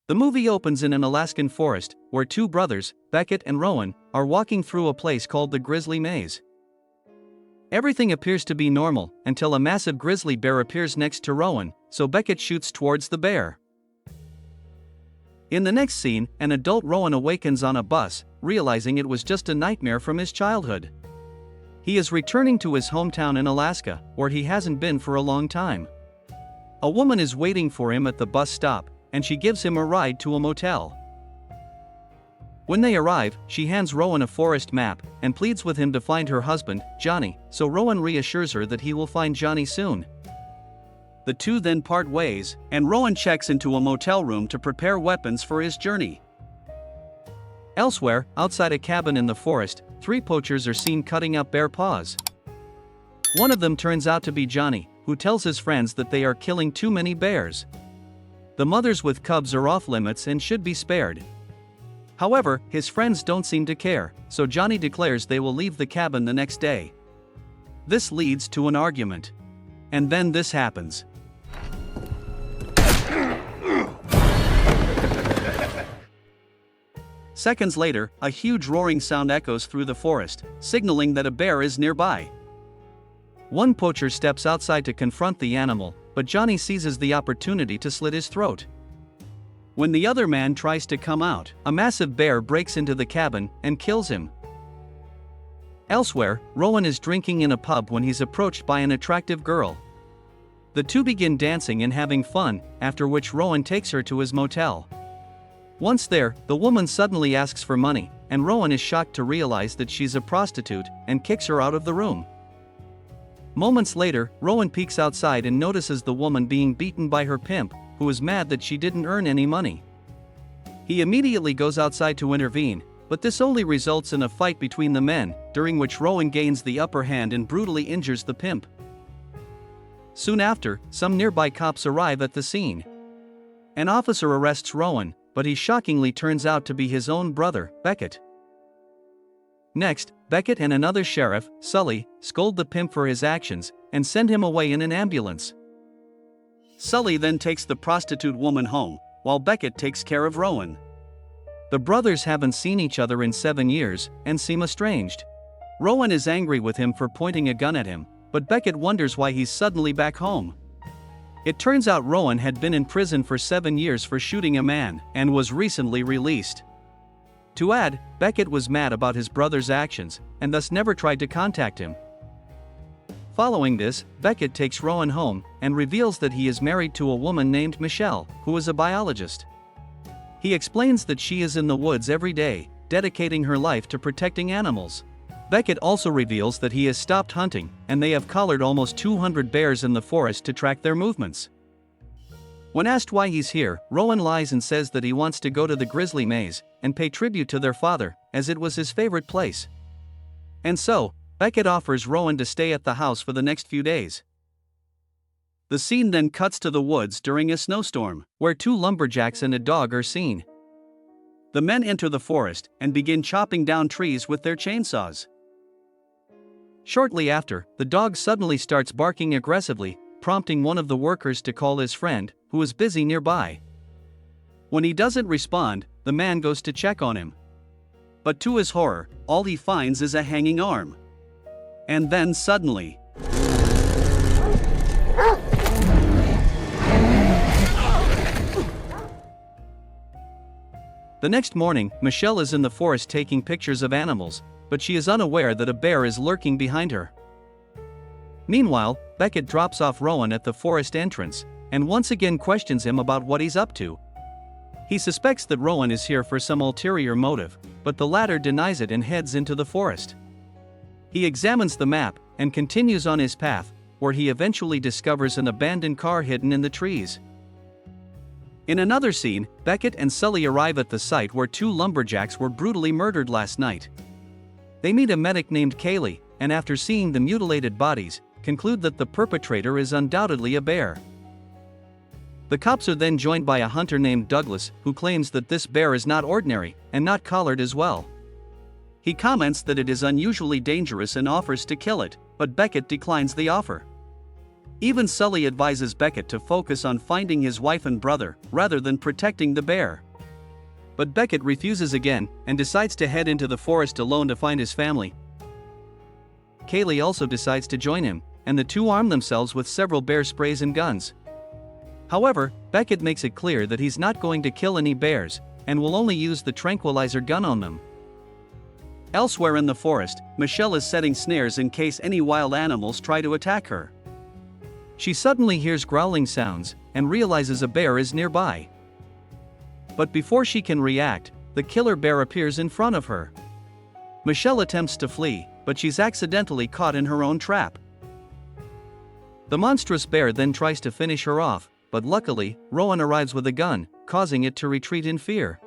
The movie opens in an Alaskan forest, where two brothers, Beckett and Rowan, are walking through a place called the Grizzly Maze. Everything appears to be normal, until a massive grizzly bear appears next to Rowan, so Beckett shoots towards the bear. In the next scene, an adult Rowan awakens on a bus, realizing it was just a nightmare from his childhood. He is returning to his hometown in Alaska, where he hasn't been for a long time. A woman is waiting for him at the bus stop, and she gives him a ride to a motel. When they arrive, she hands Rowan a forest map and pleads with him to find her husband, Johnny, so Rowan reassures her that he will find Johnny soon. The two then part ways, and Rowan checks into a motel room to prepare weapons for his journey. Elsewhere, outside a cabin in the forest, three poachers are seen cutting up bear paws. One of them turns out to be Johnny, who tells his friends that they are killing too many bears. The mothers with cubs are off limits and should be spared. However, his friends don't seem to care, so Johnny declares they will leave the cabin the next day. This leads to an argument. And then this happens. Seconds later, a huge roaring sound echoes through the forest, signaling that a bear is nearby. One poacher steps outside to confront the animal, but Johnny seizes the opportunity to slit his throat. When the other man tries to come out, a massive bear breaks into the cabin and kills him. Elsewhere, Rowan is drinking in a pub when he's approached by an attractive girl. The two begin dancing and having fun, after which Rowan takes her to his motel. Once there, the woman suddenly asks for money, and Rowan is shocked to realize that she's a prostitute and kicks her out of the room. Moments later, Rowan peeks outside and notices the woman being beaten by her pimp, who is mad that she didn't earn any money. He immediately goes outside to intervene, but this only results in a fight between the men, during which Rowan gains the upper hand and brutally injures the pimp. Soon after, some nearby cops arrive at the scene. An officer arrests Rowan, but he shockingly turns out to be his own brother, Beckett. Next, Beckett and another sheriff, Sully, scold the pimp for his actions and send him away in an ambulance. Sully then takes the prostitute woman home, while Beckett takes care of Rowan. The brothers haven't seen each other in 7 years and seem estranged. Rowan is angry with him for pointing a gun at him, but Beckett wonders why he's suddenly back home. It turns out Rowan had been in prison for 7 years for shooting a man and was recently released. To add, Beckett was mad about his brother's actions and thus never tried to contact him. Following this, Beckett takes Rowan home and reveals that he is married to a woman named Michelle, who is a biologist. He explains that she is in the woods every day, dedicating her life to protecting animals. Beckett also reveals that he has stopped hunting, and they have collared almost 200 bears in the forest to track their movements. When asked why he's here, Rowan lies and says that he wants to go to the Grizzly Maze and pay tribute to their father, as it was his favorite place. And so, Beckett offers Rowan to stay at the house for the next few days. The scene then cuts to the woods during a snowstorm, where two lumberjacks and a dog are seen. The men enter the forest and begin chopping down trees with their chainsaws. Shortly after, the dog suddenly starts barking aggressively, prompting one of the workers to call his friend, who is busy nearby. When he doesn't respond, the man goes to check on him. But to his horror, all he finds is a hanging arm. And then suddenly, the next morning, Michelle is in the forest taking pictures of animals, but she is unaware that a bear is lurking behind her. Meanwhile, Beckett drops off Rowan at the forest entrance, and once again questions him about what he's up to. He suspects that Rowan is here for some ulterior motive, but the latter denies it and heads into the forest. He examines the map and continues on his path, where he eventually discovers an abandoned car hidden in the trees. In another scene, Beckett and Sully arrive at the site where two lumberjacks were brutally murdered last night. They meet a medic named Kaylee, and after seeing the mutilated bodies, conclude that the perpetrator is undoubtedly a bear. The cops are then joined by a hunter named Douglas, who claims that this bear is not ordinary, and not collared as well. He comments that it is unusually dangerous and offers to kill it, but Beckett declines the offer. Even Sully advises Beckett to focus on finding his wife and brother, rather than protecting the bear. But Beckett refuses again, and decides to head into the forest alone to find his family. Kaylee also decides to join him, and the two arm themselves with several bear sprays and guns. However, Beckett makes it clear that he's not going to kill any bears, and will only use the tranquilizer gun on them. Elsewhere in the forest, Michelle is setting snares in case any wild animals try to attack her. She suddenly hears growling sounds, and realizes a bear is nearby. But before she can react, the killer bear appears in front of her. Michelle attempts to flee, but she's accidentally caught in her own trap. The monstrous bear then tries to finish her off, but luckily, Rowan arrives with a gun, causing it to retreat in fear.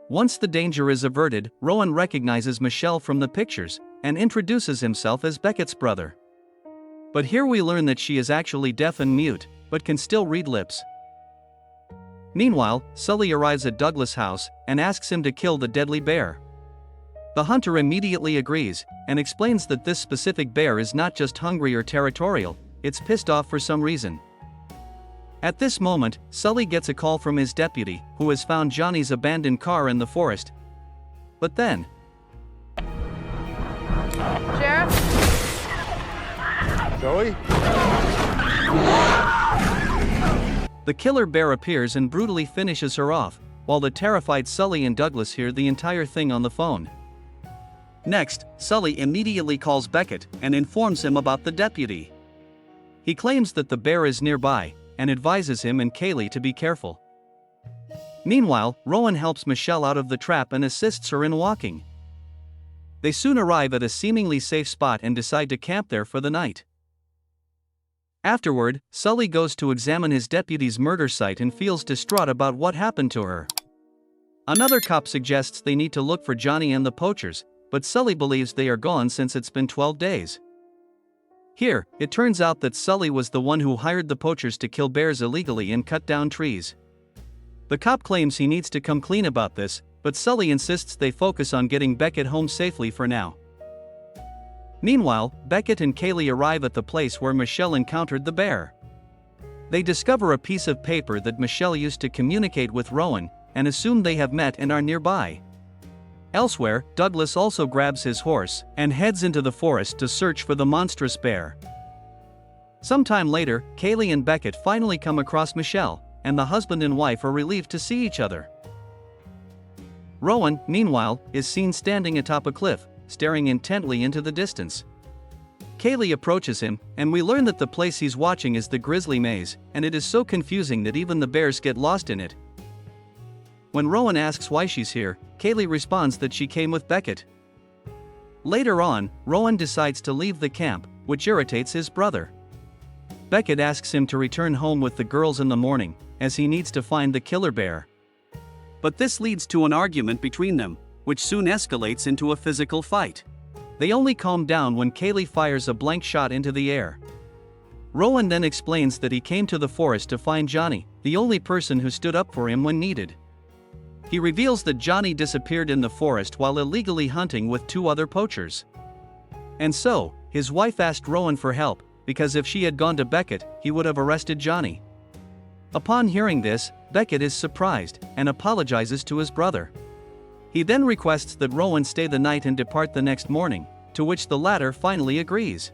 Once the danger is averted, Rowan recognizes Michelle from the pictures, and introduces himself as Beckett's brother. But here we learn that she is actually deaf and mute, but can still read lips. Meanwhile, Sully arrives at Douglas' house, and asks him to kill the deadly bear. The hunter immediately agrees, and explains that this specific bear is not just hungry or territorial, it's pissed off for some reason. At this moment, Sully gets a call from his deputy, who has found Johnny's abandoned car in the forest. But then... Sheriff? Zoe? The killer bear appears and brutally finishes her off, while the terrified Sully and Douglas hear the entire thing on the phone. Next, Sully immediately calls Beckett and informs him about the deputy. He claims that the bear is nearby, and advises him and Kaylee to be careful. Meanwhile, Rowan helps Michelle out of the trap and assists her in walking. They soon arrive at a seemingly safe spot and decide to camp there for the night. Afterward, Sully goes to examine his deputy's murder site and feels distraught about what happened to her. Another cop suggests they need to look for Johnny and the poachers, but Sully believes they are gone since it's been 12 days. Here, it turns out that Sully was the one who hired the poachers to kill bears illegally and cut down trees. The cop claims he needs to come clean about this, but Sully insists they focus on getting Beckett home safely for now. Meanwhile, Beckett and Kaylee arrive at the place where Michelle encountered the bear. They discover a piece of paper that Michelle used to communicate with Rowan, and assume they have met and are nearby. Elsewhere, Douglas also grabs his horse and heads into the forest to search for the monstrous bear. Sometime later, Kaylee and Beckett finally come across Michelle, and the husband and wife are relieved to see each other. Rowan, meanwhile, is seen standing atop a cliff, staring intently into the distance. Kaylee approaches him, and we learn that the place he's watching is the Grizzly Maze, and it is so confusing that even the bears get lost in it. When Rowan asks why she's here, Kaylee responds that she came with Beckett. Later on, Rowan decides to leave the camp, which irritates his brother. Beckett asks him to return home with the girls in the morning, as he needs to find the killer bear. But this leads to an argument between them, which soon escalates into a physical fight. They only calm down when Kaylee fires a blank shot into the air. Rowan then explains that he came to the forest to find Johnny, the only person who stood up for him when needed. He reveals that Johnny disappeared in the forest while illegally hunting with 2 other poachers. And so, his wife asked Rowan for help, because if she had gone to Beckett, he would have arrested Johnny. Upon hearing this, Beckett is surprised, and apologizes to his brother. He then requests that Rowan stay the night and depart the next morning, to which the latter finally agrees.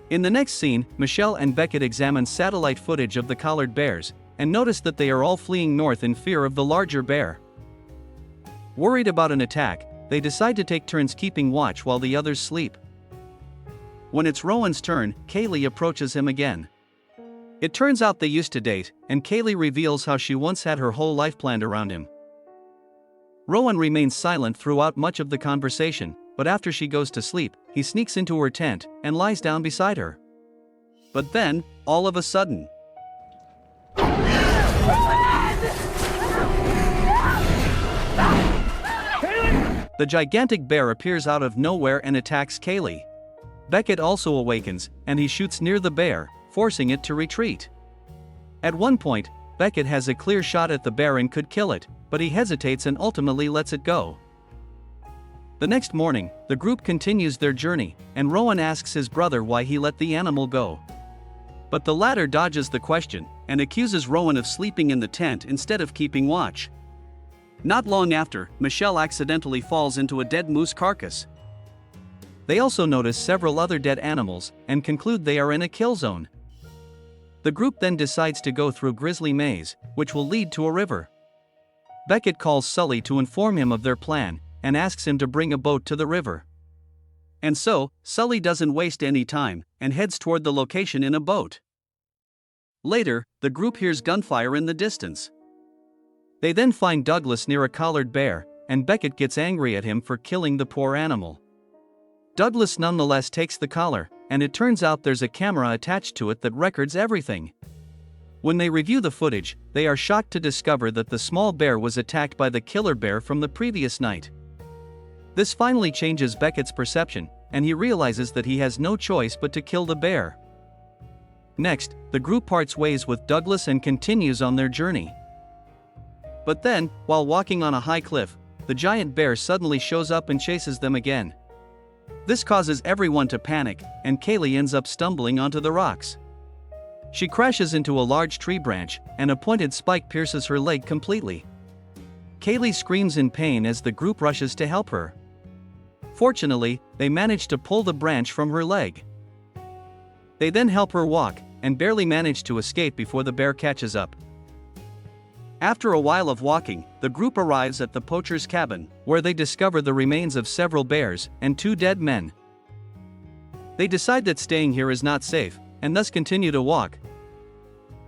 In the next scene, Michelle and Beckett examine satellite footage of the collared bears, and notice that they are all fleeing north in fear of the larger bear. Worried about an attack, they decide to take turns keeping watch while the others sleep. When it's Rowan's turn, Kaylee approaches him again. It turns out they used to date, and Kaylee reveals how she once had her whole life planned around him. Rowan remains silent throughout much of the conversation, but after she goes to sleep, he sneaks into her tent and lies down beside her. But then, all of a sudden, the gigantic bear appears out of nowhere and attacks Kaylee. Beckett also awakens, and he shoots near the bear, forcing it to retreat. At one point, Beckett has a clear shot at the bear and could kill it, but he hesitates and ultimately lets it go. The next morning, the group continues their journey, and Rowan asks his brother why he let the animal go. But the latter dodges the question, and accuses Rowan of sleeping in the tent instead of keeping watch. Not long after, Michelle accidentally falls into a dead moose carcass. They also notice several other dead animals, and conclude they are in a kill zone. The group then decides to go through Grizzly Maze, which will lead to a river. Beckett calls Sully to inform him of their plan, and asks him to bring a boat to the river. And so, Sully doesn't waste any time, and heads toward the location in a boat. Later, the group hears gunfire in the distance. They then find Douglas near a collared bear, and Beckett gets angry at him for killing the poor animal. Douglas nonetheless takes the collar, and it turns out there's a camera attached to it that records everything. When they review the footage, they are shocked to discover that the small bear was attacked by the killer bear from the previous night. This finally changes Beckett's perception, and he realizes that he has no choice but to kill the bear. Next, the group parts ways with Douglas and continues on their journey. But then, while walking on a high cliff, the giant bear suddenly shows up and chases them again. This causes everyone to panic, and Kaylee ends up stumbling onto the rocks. She crashes into a large tree branch, and a pointed spike pierces her leg completely. Kaylee screams in pain as the group rushes to help her. Fortunately, they manage to pull the branch from her leg. They then help her walk, and barely manage to escape before the bear catches up. After a while of walking, the group arrives at the poacher's cabin, where they discover the remains of several bears and 2 dead men. They decide that staying here is not safe, and thus continue to walk.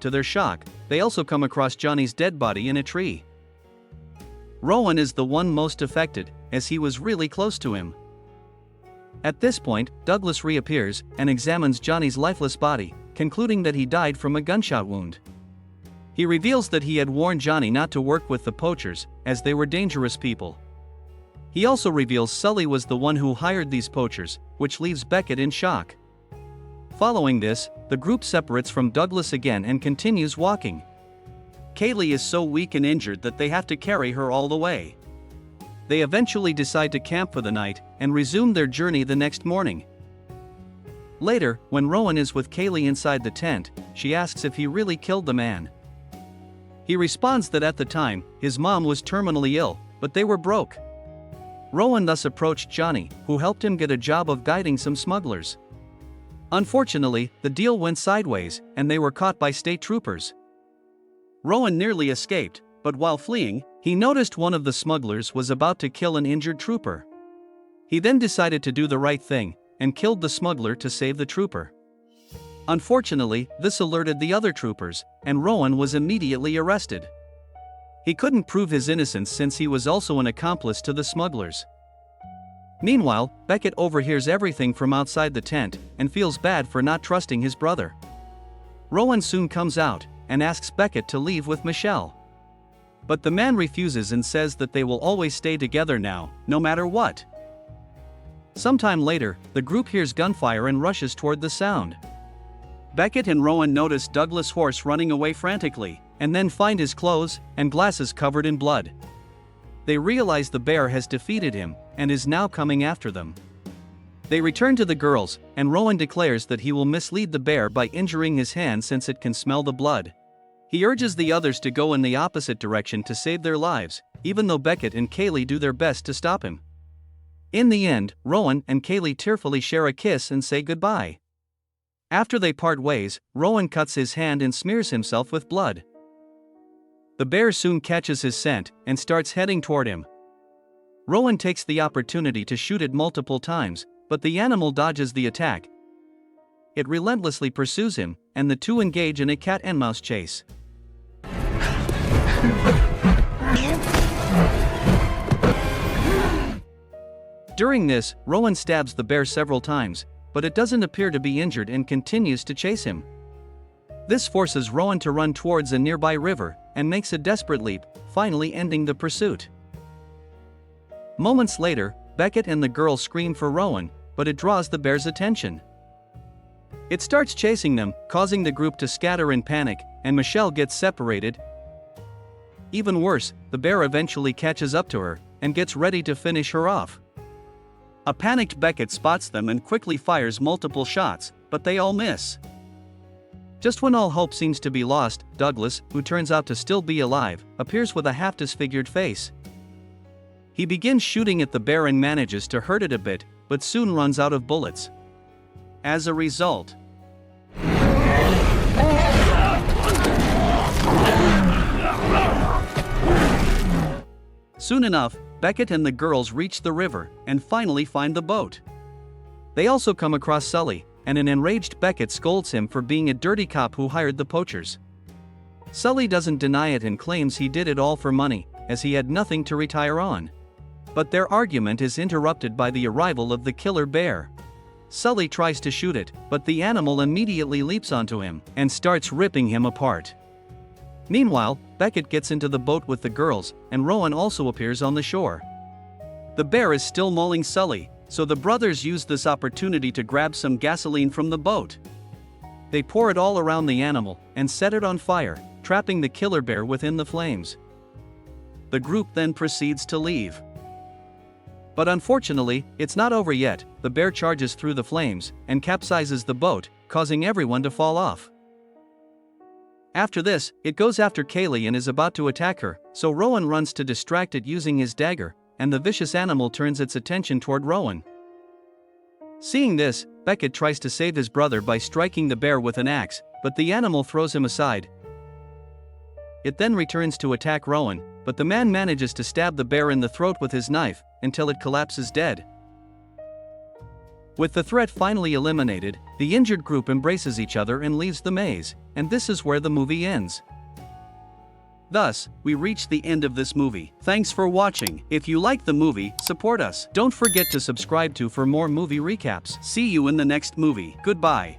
To their shock, they also come across Johnny's dead body in a tree. Rowan is the one most affected, as he was really close to him. At this point, Douglas reappears and examines Johnny's lifeless body, concluding that he died from a gunshot wound. He reveals that he had warned Johnny not to work with the poachers, as they were dangerous people. He also reveals Sully was the one who hired these poachers, which leaves Beckett in shock. Following this, the group separates from Douglas again and continues walking. Kaylee is so weak and injured that they have to carry her all the way. They eventually decide to camp for the night, and resume their journey the next morning. Later, when Rowan is with Kaylee inside the tent, she asks if he really killed the man. He responds that at the time, his mom was terminally ill, but they were broke. Rowan thus approached Johnny, who helped him get a job of guiding some smugglers. Unfortunately, the deal went sideways, and they were caught by state troopers. Rowan nearly escaped, but while fleeing, he noticed one of the smugglers was about to kill an injured trooper. He then decided to do the right thing, and killed the smuggler to save the trooper. Unfortunately, this alerted the other troopers, and Rowan was immediately arrested. He couldn't prove his innocence since he was also an accomplice to the smugglers. Meanwhile, Beckett overhears everything from outside the tent, and feels bad for not trusting his brother. Rowan soon comes out, and asks Beckett to leave with Michelle. But the man refuses and says that they will always stay together now, no matter what. Sometime later, the group hears gunfire and rushes toward the sound. Beckett and Rowan notice Douglas' horse running away frantically, and then find his clothes and glasses covered in blood. They realize the bear has defeated him, and is now coming after them. They return to the girls, and Rowan declares that he will mislead the bear by injuring his hand since it can smell the blood. He urges the others to go in the opposite direction to save their lives, even though Beckett and Kaylee do their best to stop him. In the end, Rowan and Kaylee tearfully share a kiss and say goodbye. After they part ways, Rowan cuts his hand and smears himself with blood. The bear soon catches his scent and starts heading toward him. Rowan takes the opportunity to shoot it multiple times, but the animal dodges the attack. It relentlessly pursues him, and the two engage in a cat and mouse chase. During this, Rowan stabs the bear several times, but it doesn't appear to be injured and continues to chase him. This forces Rowan to run towards a nearby river, and makes a desperate leap, finally ending the pursuit. Moments later, Beckett and the girl scream for Rowan, but it draws the bear's attention. It starts chasing them, causing the group to scatter in panic, and Michelle gets separated. Even worse, the bear eventually catches up to her, and gets ready to finish her off. A panicked Beckett spots them and quickly fires multiple shots, but they all miss. Just when all hope seems to be lost, Douglas, who turns out to still be alive, appears with a half-disfigured face. He begins shooting at the bear and manages to hurt it a bit, but soon runs out of bullets. As a result, soon enough, Beckett and the girls reach the river and finally find the boat. They also come across Sully, and an enraged Beckett scolds him for being a dirty cop who hired the poachers. Sully doesn't deny it and claims he did it all for money, as he had nothing to retire on. But their argument is interrupted by the arrival of the killer bear. Sully tries to shoot it, but the animal immediately leaps onto him and starts ripping him apart. Meanwhile, Beckett gets into the boat with the girls, and Rowan also appears on the shore. The bear is still mauling Sully, so the brothers use this opportunity to grab some gasoline from the boat. They pour it all around the animal and set it on fire, trapping the killer bear within the flames. The group then proceeds to leave. But unfortunately, it's not over yet. The bear charges through the flames and capsizes the boat, causing everyone to fall off. After this, it goes after Kaylee and is about to attack her, so Rowan runs to distract it using his dagger, and the vicious animal turns its attention toward Rowan. Seeing this, Beckett tries to save his brother by striking the bear with an axe, but the animal throws him aside. It then returns to attack Rowan, but the man manages to stab the bear in the throat with his knife, until it collapses dead. With the threat finally eliminated, the injured group embraces each other and leaves the maze, and this is where the movie ends. Thus, we reach the end of this movie. Thanks for watching. If you like the movie, support us. Don't forget to subscribe for more movie recaps. See you in the next movie. Goodbye.